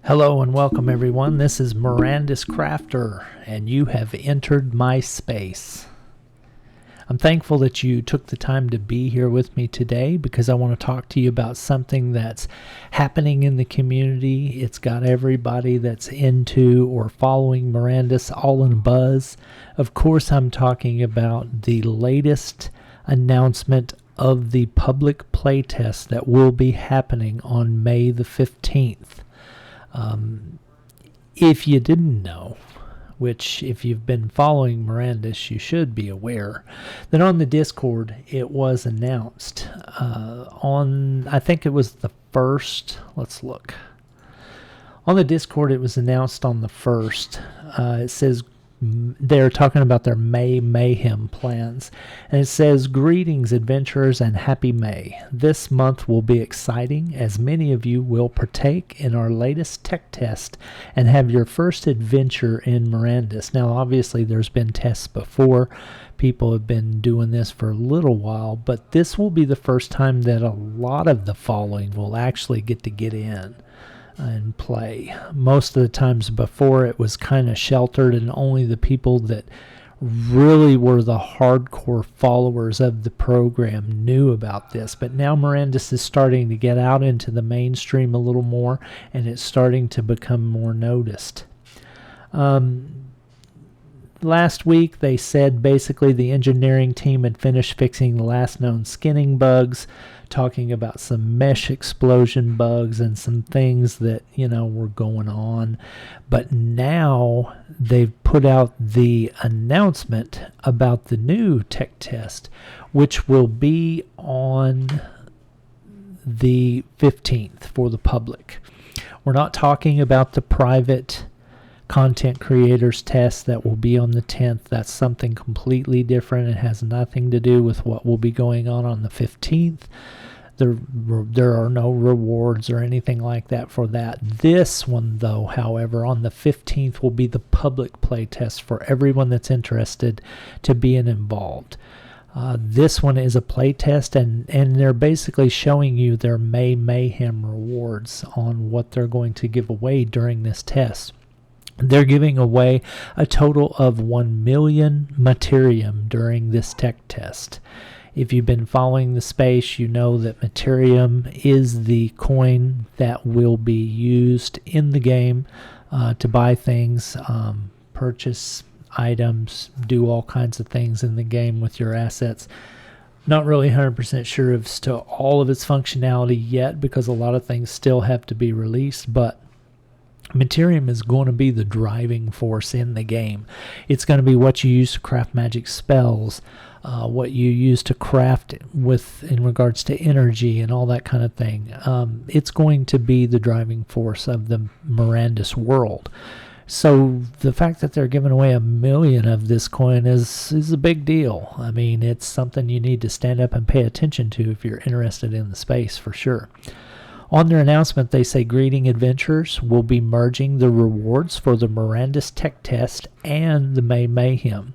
Hello and welcome everyone. This is Mirandus Crafter and you have entered my space. I'm thankful that you took the time to be here with me today because I want to talk to you about something that's happening in the community. It's got everybody that's into or following Mirandus all in a buzz. Of course, I'm talking about the latest announcement of the public playtest that will be happening on May the 15th. If you didn't know, which if you've been following Mirandus, you should be aware, that on the Discord it was announced I think it was the 1st, let's look. On the Discord it was announced on the 1st. It says they're talking about their May Mayhem plans. And it says, "Greetings, adventurers, and happy May. This month will be exciting as many of you will partake in our latest tech test and have your first adventure in Mirandus." Now, obviously, there's been tests before. People have been doing this for a little while, but this will be the first time that a lot of the following will actually get in and play. Most of the times before, it was kind of sheltered and only the people that really were the hardcore followers of the program knew about this. But now Mirandus is starting to get out into the mainstream a little more, and it's starting to become more noticed. Last week they said basically the engineering team had finished fixing the last known skinning bugs, talking about some mesh explosion bugs and some things that, were going on. But now they've put out the announcement about the new tech test, which will be on the 15th for the public. We're not talking about the private content creators test that will be on the 10th. That's something completely different. It has nothing to do with what will be going on the 15th. There are no rewards or anything like that for that. This one, though, however, on the 15th will be the public play test for everyone that's interested to be involved. This one is a play test, and they're basically showing you their May Mayhem rewards on what they're going to give away during this test. They're giving away a total of 1 million Materium during this tech test. If you've been following the space, you know that Materium is the coin that will be used in the game to buy things, purchase items, do all kinds of things in the game with your assets. Not really 100% sure as to all of its functionality yet because a lot of things still have to be released, but Materium is going to be the driving force in the game. It's going to be what you use to craft magic spells, what you use to craft with in regards to energy and all that kind of thing. It's going to be the driving force of the Mirandus world. So the fact that they're giving away 1 million of this coin is a big deal. I mean, it's something you need to stand up and pay attention to if you're interested in the space for sure. On their announcement, they say, "Greeting adventurers, will be merging the rewards for the Mirandus Tech Test and the May Mayhem.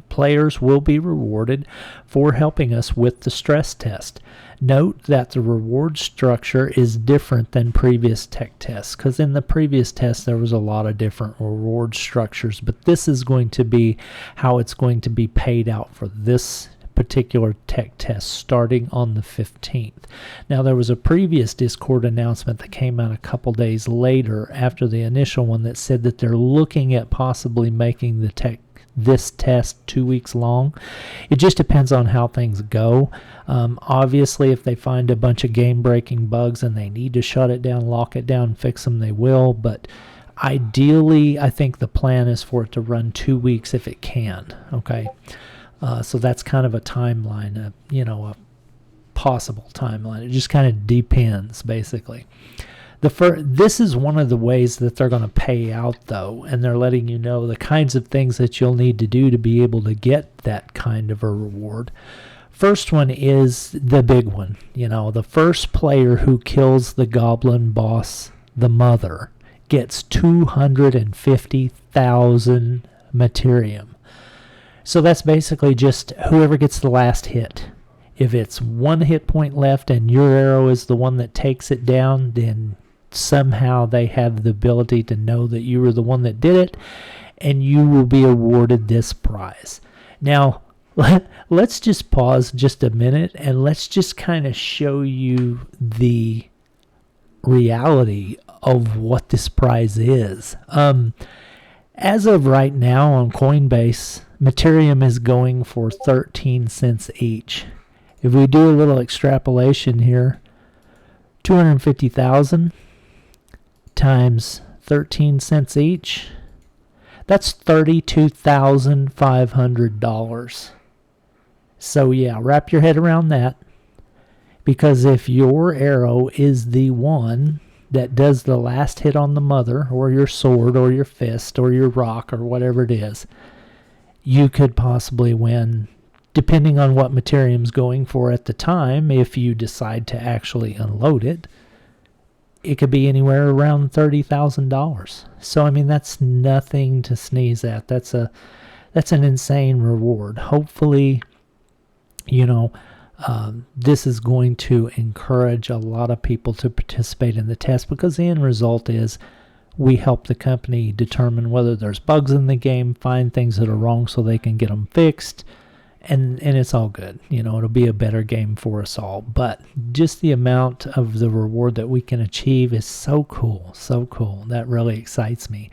Players will be rewarded for helping us with the stress test. Note that the reward structure is different than previous tech tests, because in the previous test there was a lot of different reward structures, but this is going to be how it's going to be paid out for this particular tech test starting on the 15th. Now, there was a previous Discord announcement that came out a couple days later after the initial one that said that they're looking at possibly making this test 2 weeks long. It just depends on how things go. Obviously, if they find a bunch of game-breaking bugs and they need to shut it down, lock it down, fix them, they will. But ideally, I think the plan is for it to run 2 weeks if it can. Okay. So that's kind of a timeline, a possible timeline. It just kind of depends, basically. This is one of the ways that they're going to pay out, though, and they're letting you know the kinds of things that you'll need to do to be able to get that kind of a reward. First one is the big one. The first player who kills the goblin boss, the Mother, gets 250,000 Materium. So that's basically just whoever gets the last hit. If it's 1 hit point left and your arrow is the one that takes it down, then somehow they have the ability to know that you were the one that did it, and you will be awarded this prize. Now, let's just pause just a minute and let's just kind of show you the reality of what this prize is. As of right now on Coinbase, Materium is going for 13 cents each. If we do a little extrapolation here, 250,000 times 13 cents each, that's $32,500. So yeah, wrap your head around that, because if your arrow is the one that does the last hit on the mother, or your sword, or your fist, or your rock, or whatever it is, you could possibly win, depending on what Materium's going for at the time. If you decide to actually unload it, it could be anywhere around $30,000. So I mean, that's nothing to sneeze at. That's an insane reward. Hopefully, this is going to encourage a lot of people to participate in the test, because the end result is we help the company determine whether there's bugs in the game, find things that are wrong so they can get them fixed, and it's all good. It'll be a better game for us all. But just the amount of the reward that we can achieve is so cool, so cool. That really excites me.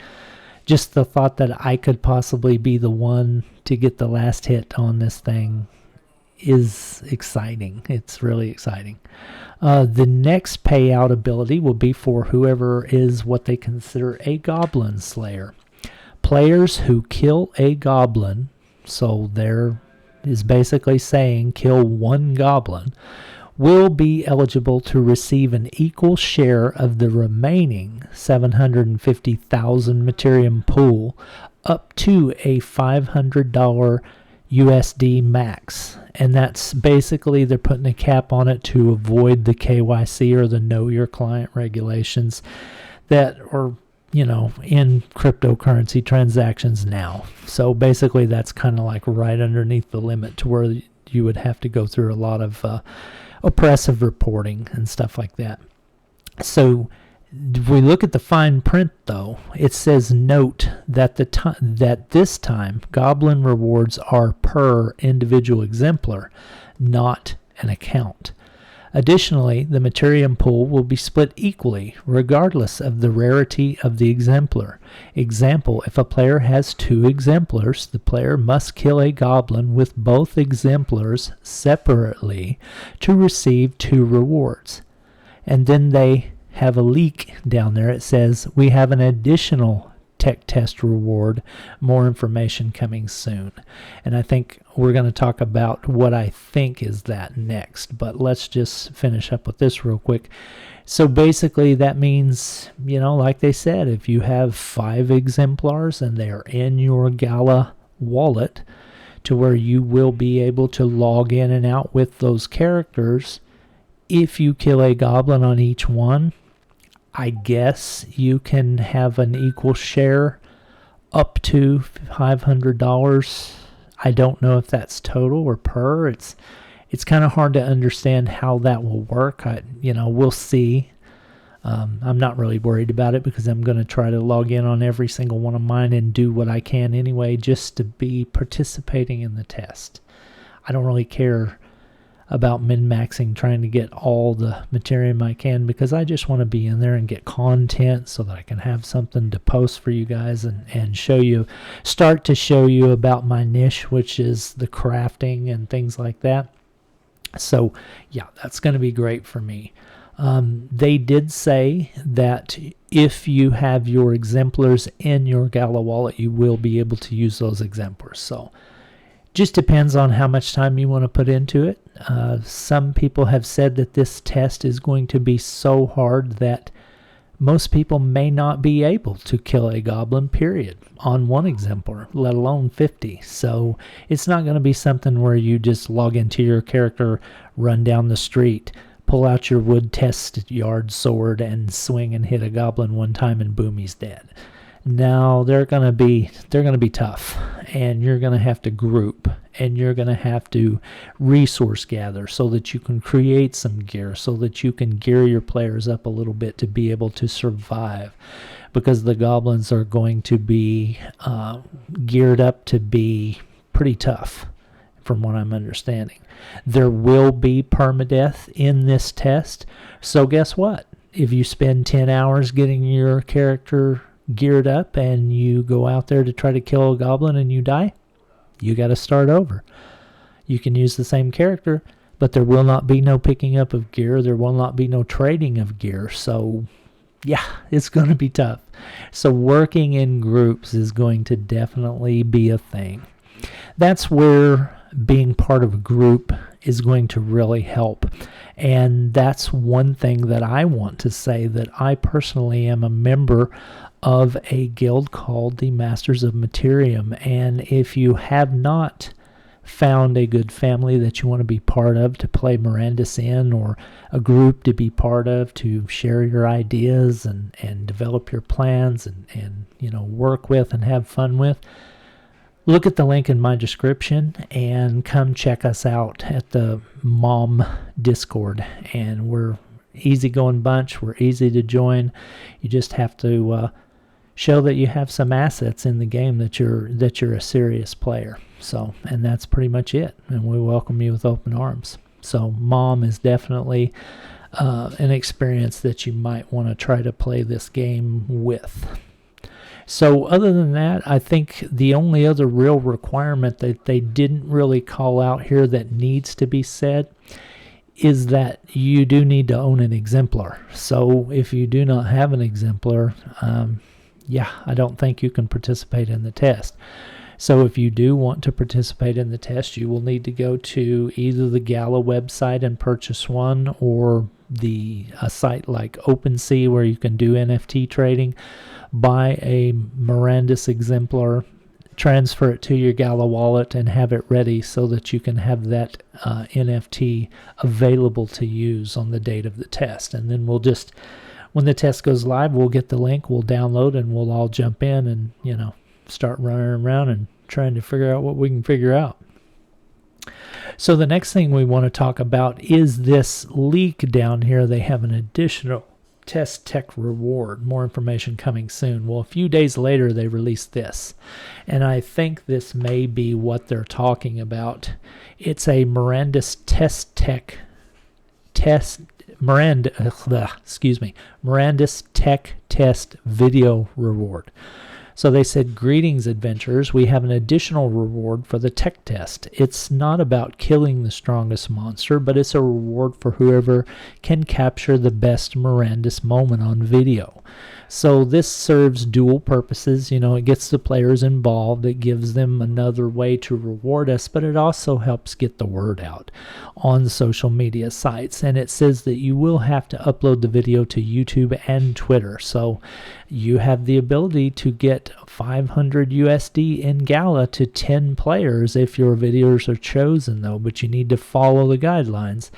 Just the thought that I could possibly be the one to get the last hit on this thing is exciting. It's really exciting. The next payout ability will be for whoever is what they consider a goblin slayer. Players who kill a goblin, so there is basically saying kill one goblin, will be eligible to receive an equal share of the remaining 750,000 Materium pool, up to a $500 USD max. And that's basically, they're putting a cap on it to avoid the KYC, or the Know Your Client regulations that are, in cryptocurrency transactions now. So basically, that's kind of like right underneath the limit to where you would have to go through a lot of oppressive reporting and stuff like that. So if we look at the fine print, though, it says note that that this time goblin rewards are per individual exemplar, not an account. Additionally, the Materium pool will be split equally, regardless of the rarity of the exemplar. Example, if a player has 2 exemplars, the player must kill a goblin with both exemplars separately to receive 2 rewards. And then they have a leak down there. It says, we have an additional tech test reward, more information coming soon. And I think we're going to talk about what I think is that next, but let's just finish up with this real quick. So basically that means, like they said, if you have 5 exemplars and they're in your Gala wallet, to where you will be able to log in and out with those characters, if you kill a goblin on each one, I guess you can have an equal share up to $500. I don't know if that's total or per. It's kind of hard to understand how that will work. We'll see. I'm not really worried about it, because I'm going to try to log in on every single one of mine and do what I can anyway, just to be participating in the test. I don't really care about min-maxing, trying to get all the Materium I can, because I just want to be in there and get content so that I can have something to post for you guys and start to show you about my niche, which is the crafting and things like that. So yeah, that's going to be great for me. They did say that if you have your exemplars in your Gala wallet, you will be able to use those exemplars. So just depends on how much time you want to put into it. Some people have said that this test is going to be so hard that most people may not be able to kill a goblin, period, on one exemplar, let alone 50. So it's not going to be something where you just log into your character, run down the street, pull out your wood test yard sword, and swing and hit a goblin one time, and boom, he's dead. Now they're gonna be tough, and you're gonna have to group, and you're gonna have to resource gather so that you can create some gear, so that you can gear your players up a little bit to be able to survive, because the goblins are going to be geared up to be pretty tough, from what I'm understanding. There will be permadeath in this test, so guess what? If you spend 10 hours getting your character geared up and you go out there to try to kill a goblin and you die, you got to start over. You can use the same character, but there will not be no picking up of gear. There will not be no trading of gear. So yeah, it's going to be tough. So working in groups is going to definitely be a thing. That's where being part of a group is going to really help. And that's one thing that I want to say, that I personally am a member of a guild called the Masters of Materium. And if you have not found a good family that you want to be part of to play Mirandus in, or a group to be part of to share your ideas and develop your plans and work with and have fun with, look at the link in my description and come check us out at the M.O.M Discord. And we're easygoing bunch. We're easy to join. You just have to show that you have some assets in the game, that you're a serious player. So, and that's pretty much it. And we welcome you with open arms. So M.O.M is definitely an experience that you might want to try to play this game with. So other than that, I think the only other real requirement that they didn't really call out here that needs to be said is that you do need to own an exemplar. So if you do not have an exemplar, I don't think you can participate in the test. So if you do want to participate in the test, you will need to go to either the Gala website and purchase one, or a site like OpenSea where you can do NFT trading. Buy a Mirandus exemplar, transfer it to your Gala wallet, and have it ready so that you can have that NFT available to use on the date of the test. And then when the test goes live, we'll get the link, we'll download, and we'll all jump in and, start running around and trying to figure out what we can figure out. So the next thing we want to talk about is this leak down here. They have an additional test tech reward. More information coming soon. Well, a few days later, they released this. And I think this may be what they're talking about. It's a Mirandus Mirandus Tech Test video reward. So they said, greetings adventurers, we have an additional reward for the tech test. It's not about killing the strongest monster, but it's a reward for whoever can capture the best Mirandus moment on video. So this serves dual purposes. It gets the players involved. It gives them another way to reward us, but it also helps get the word out on social media sites. And it says that you will have to upload the video to YouTube and Twitter. So you have the ability to get 500 USD in Gala to 10 players if your videos are chosen, though, but you need to follow the guidelines.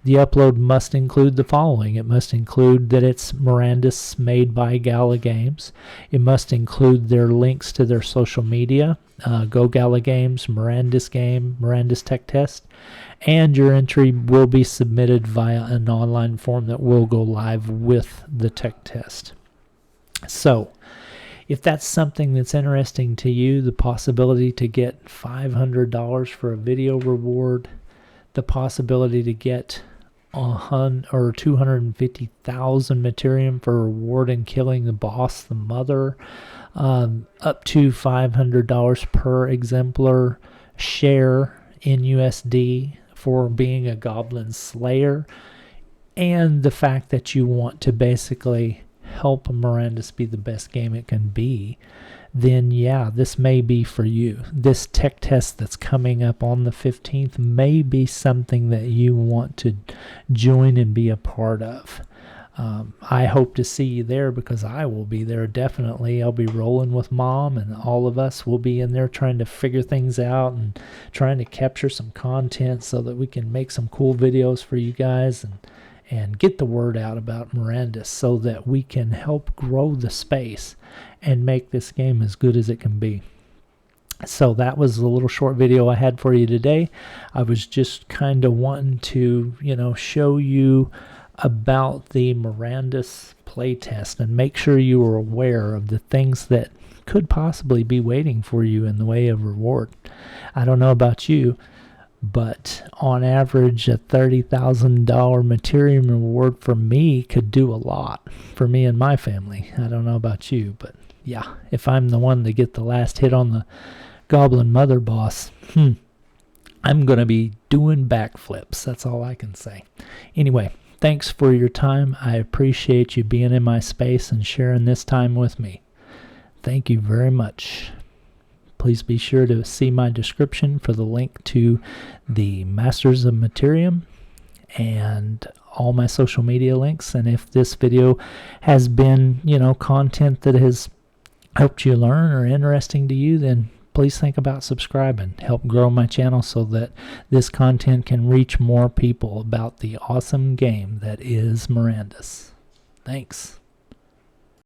The upload must include the following. It must include that it's Mirandus made by Gala Games. It must include their links to their social media, Go Gala Games, Mirandus Game, Mirandus Tech Test, and your entry will be submitted via an online form that will go live with the tech test. So, if that's something that's interesting to you, the possibility to get $500 for a video reward, the possibility to get 250,000 Materium for reward in killing the boss, the mother, up to $500 per exemplar share in USD for being a goblin slayer, and the fact that you want to basically help Mirandus be the best game it can be, then yeah, this may be for you. This tech test that's coming up on the 15th may be something that you want to join and be a part of. I hope to see you there, because I will be there definitely. I'll be rolling with Mom, and all of us will be in there trying to figure things out and trying to capture some content so that we can make some cool videos for you guys and get the word out about Mirandus so that we can help grow the space and make this game as good as it can be. So that was the little short video I had for you today. I was just kind of wanting to, show you about the Mirandus playtest and make sure you are aware of the things that could possibly be waiting for you in the way of reward. I don't know about you, but on average a $30,000 Materium reward for me could do a lot for me and my family. I don't know about you, but yeah, if I'm the one to get the last hit on the Goblin Mother boss, I'm going to be doing backflips. That's all I can say. Anyway, thanks for your time. I appreciate you being in my space and sharing this time with me. Thank you very much. Please be sure to see my description for the link to the Masters of Materium and all my social media links. And if this video has been, content that has helped you learn or interesting to you, then please think about subscribing. Help grow my channel so that this content can reach more people about the awesome game that is Mirandus. Thanks.